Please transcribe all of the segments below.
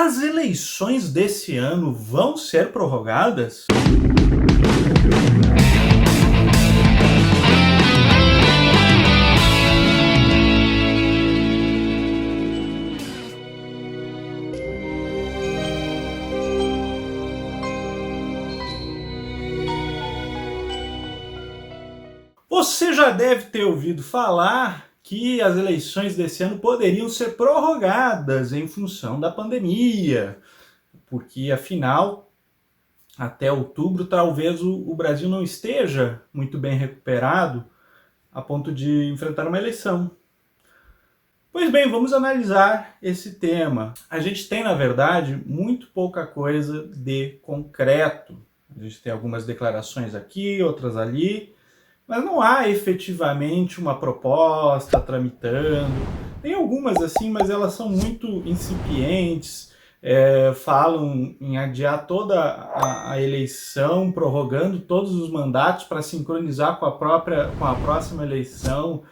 As eleições desse ano vão ser prorrogadas? Você já deve ter ouvido falar que as eleições desse ano poderiam ser prorrogadas em função da pandemia, porque afinal, até outubro, talvez o Brasil não esteja muito bem recuperado a ponto de enfrentar uma eleição. Pois bem, vamos analisar esse tema. A gente tem, na verdade, muito pouca coisa de concreto. A gente tem algumas declarações aqui, outras ali, mas não há efetivamente uma proposta tramitando. Tem algumas assim, mas elas são muito incipientes, falam em adiar toda a eleição, prorrogando todos os mandatos para sincronizar com a próxima eleição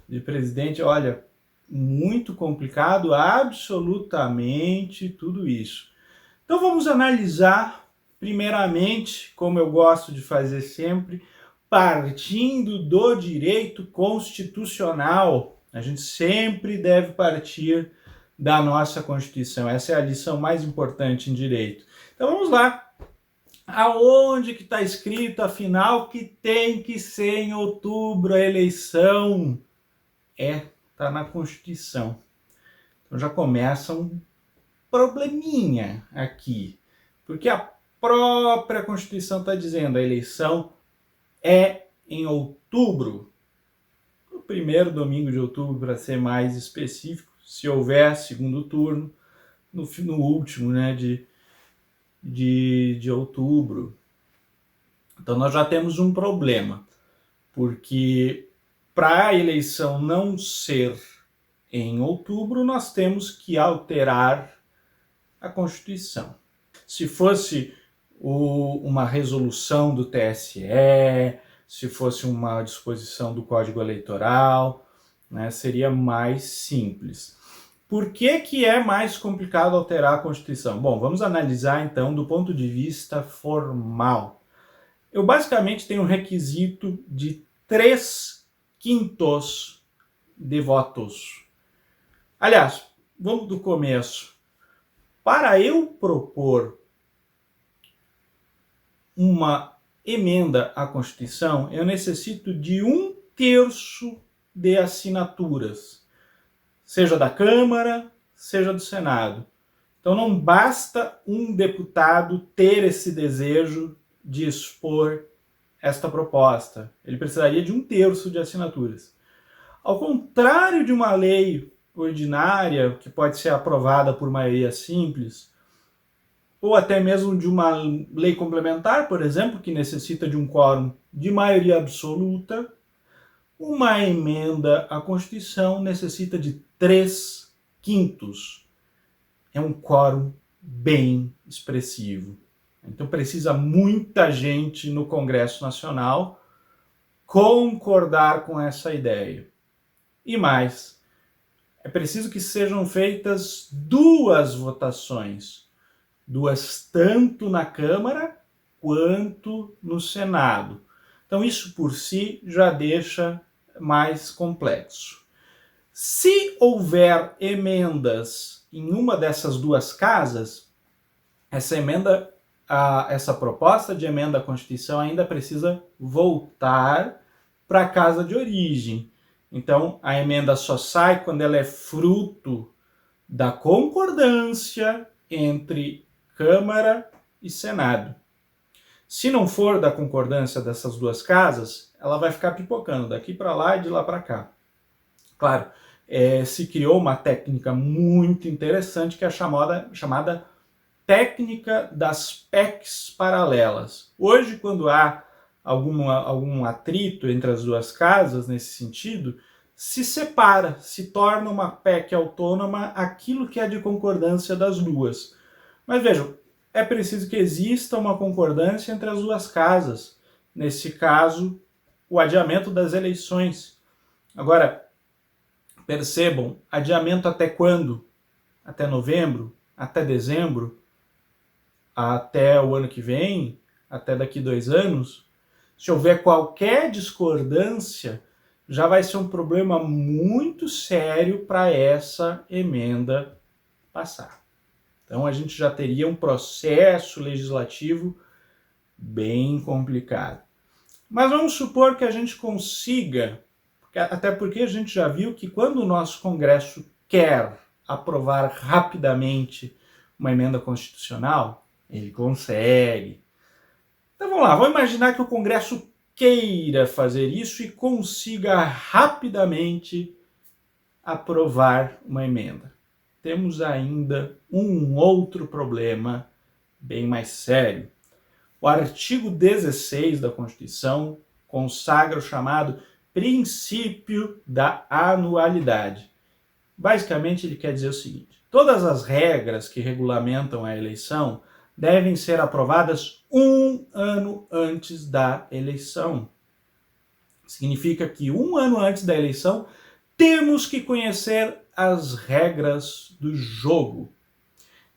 de presidente. Olha, muito complicado, absolutamente tudo isso. Então vamos analisar, primeiramente, como eu gosto de fazer sempre, partindo do direito constitucional. A gente sempre deve partir da nossa Constituição. Essa é a lição mais importante em direito. Então vamos lá. Aonde que está escrito, afinal, que tem que ser em outubro a eleição? Está na Constituição. Então já começa um probleminha aqui. Porque a própria Constituição está dizendo a eleição é em outubro, o primeiro domingo de outubro, para ser mais específico, se houver segundo turno, no último, né, de outubro. Então nós já temos um problema, porque para a eleição não ser em outubro, nós temos que alterar a Constituição. Se fosse uma resolução do TSE, se fosse uma disposição do Código Eleitoral, né, seria mais simples. Por que é mais complicado alterar a Constituição? Bom, vamos analisar então do ponto de vista formal. Eu basicamente tenho um requisito de 3/5 de votos. Aliás, vamos do começo. Para eu propor uma emenda à Constituição, eu necessito de 1/3 de assinaturas, seja da Câmara, seja do Senado. Então não basta um deputado ter esse desejo de expor esta proposta. Ele precisaria de 1/3 de assinaturas. Ao contrário de uma lei ordinária, que pode ser aprovada por maioria simples, ou até mesmo de uma lei complementar, por exemplo, que necessita de um quórum de maioria absoluta, uma emenda à Constituição necessita de 3/5. É um quórum bem expressivo. Então precisa muita gente no Congresso Nacional concordar com essa ideia. E mais, é preciso que sejam feitas 2 votações. 2 tanto na Câmara quanto no Senado. Então isso por si já deixa mais complexo. Se houver emendas em uma dessas 2 casas, essa proposta de emenda à Constituição ainda precisa voltar para a casa de origem. Então a emenda só sai quando ela é fruto da concordância entre Câmara e Senado. Se não for da concordância dessas 2 casas, ela vai ficar pipocando daqui para lá e de lá para cá. Claro, se criou uma técnica muito interessante que é a chamada técnica das PECs paralelas. Hoje, quando há algum atrito entre as 2 casas nesse sentido, se separa, se torna uma PEC autônoma aquilo que é de concordância das 2. Mas vejam, é preciso que exista uma concordância entre as 2 casas. Nesse caso, o adiamento das eleições. Agora, percebam, adiamento até quando? Até novembro? até dezembro, até o ano que vem, até daqui 2 anos, se houver qualquer discordância, já vai ser um problema muito sério para essa emenda passar. Então a gente já teria um processo legislativo bem complicado. Mas vamos supor que a gente consiga, até porque a gente já viu que quando o nosso Congresso quer aprovar rapidamente uma emenda constitucional, ele consegue. Então vamos lá, vamos imaginar que o Congresso queira fazer isso e consiga rapidamente aprovar uma emenda. Temos ainda um outro problema bem mais sério. O artigo 16 da Constituição consagra o chamado princípio da anualidade. Basicamente, ele quer dizer o seguinte: todas as regras que regulamentam a eleição devem ser aprovadas 1 ano antes da eleição. Significa que 1 ano antes da eleição temos que conhecer as regras do jogo.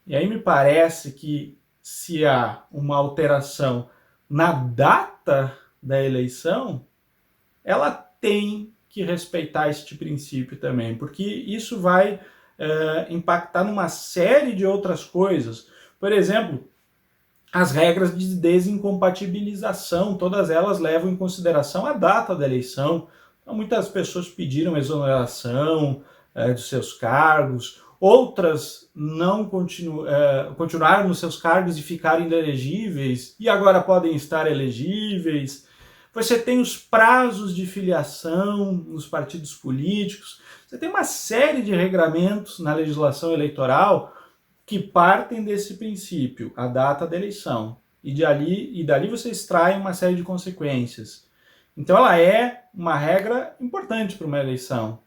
E aí me parece que se há uma alteração na data da eleição, ela tem que respeitar este princípio também, porque isso vai impactar numa série de outras coisas. Por exemplo, as regras de desincompatibilização, todas elas levam em consideração a data da eleição. Então, muitas pessoas pediram exoneração dos seus cargos, outras não continuaram nos seus cargos e ficaram inelegíveis e agora podem estar elegíveis. Você tem os prazos de filiação nos partidos políticos. Você tem uma série de regramentos na legislação eleitoral que partem desse princípio, a data da eleição. E dali você extrai uma série de consequências. Então ela é uma regra importante para uma eleição.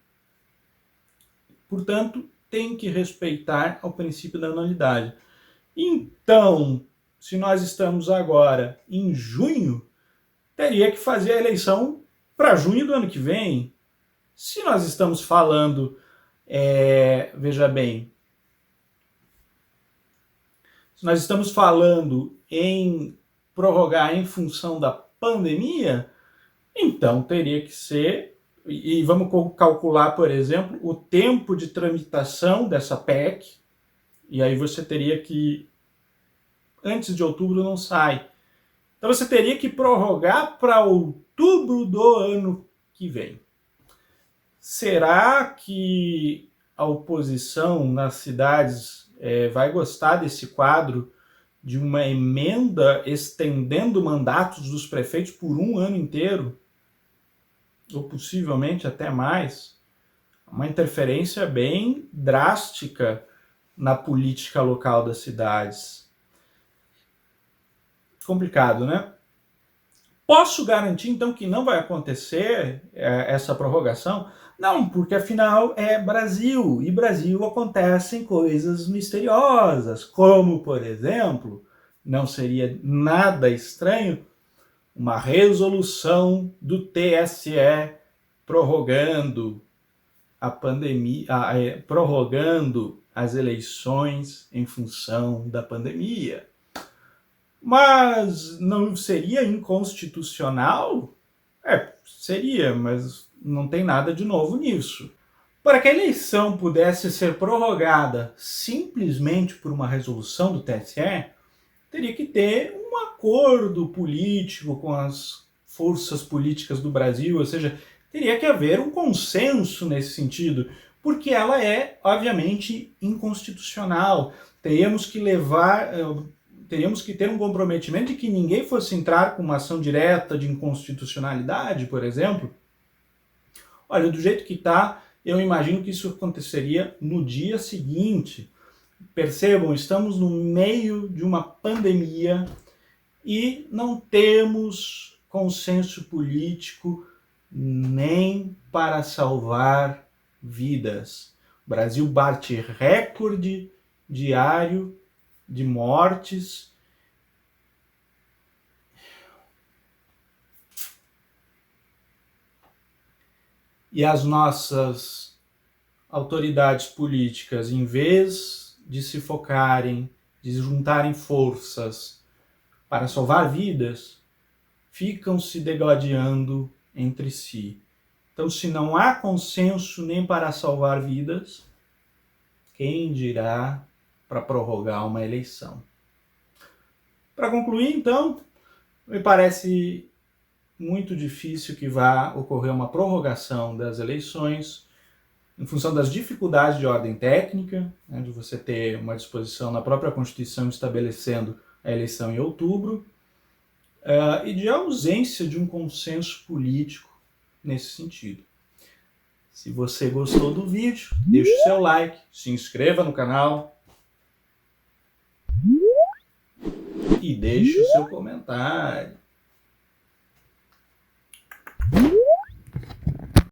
Portanto, tem que respeitar o princípio da anualidade. Então, se nós estamos agora em junho, teria que fazer a eleição para junho do ano que vem. Se nós estamos falando, veja bem, se nós estamos falando em prorrogar em função da pandemia, então teria que ser, e vamos calcular, por exemplo, o tempo de tramitação dessa PEC, e aí você teria que, antes de outubro não sai. Então você teria que prorrogar para outubro do ano que vem. Será que a oposição nas cidades vai gostar desse quadro de uma emenda estendendo mandatos dos prefeitos por 1 ano inteiro? Ou possivelmente até mais? Uma interferência bem drástica na política local das cidades. Complicado, né? Posso garantir, então, que não vai acontecer essa prorrogação? Não, porque afinal é Brasil, e Brasil acontecem coisas misteriosas, como, por exemplo, não seria nada estranho, uma resolução do TSE prorrogando a pandemia, prorrogando as eleições em função da pandemia. Mas não seria inconstitucional? Seria, mas não tem nada de novo nisso. Para que a eleição pudesse ser prorrogada simplesmente por uma resolução do TSE, teria que ter um acordo político com as forças políticas do Brasil, ou seja, teria que haver um consenso nesse sentido, porque ela é, obviamente, inconstitucional. Teríamos que ter um comprometimento de que ninguém fosse entrar com uma ação direta de inconstitucionalidade, por exemplo. Olha, do jeito que está, eu imagino que isso aconteceria no dia seguinte. Percebam, estamos no meio de uma pandemia e não temos consenso político nem para salvar vidas. O Brasil bate recorde diário de mortes. E as nossas autoridades políticas, em vez de se focarem, de juntarem forças para salvar vidas, ficam se degladiando entre si. Então, se não há consenso nem para salvar vidas, quem dirá para prorrogar uma eleição? Para concluir, então, me parece muito difícil que vá ocorrer uma prorrogação das eleições em função das dificuldades de ordem técnica, né, de você ter uma disposição na própria Constituição estabelecendo a eleição em outubro, e de ausência de um consenso político nesse sentido. Se você gostou do vídeo, deixe o seu like, se inscreva no canal e deixe o seu comentário.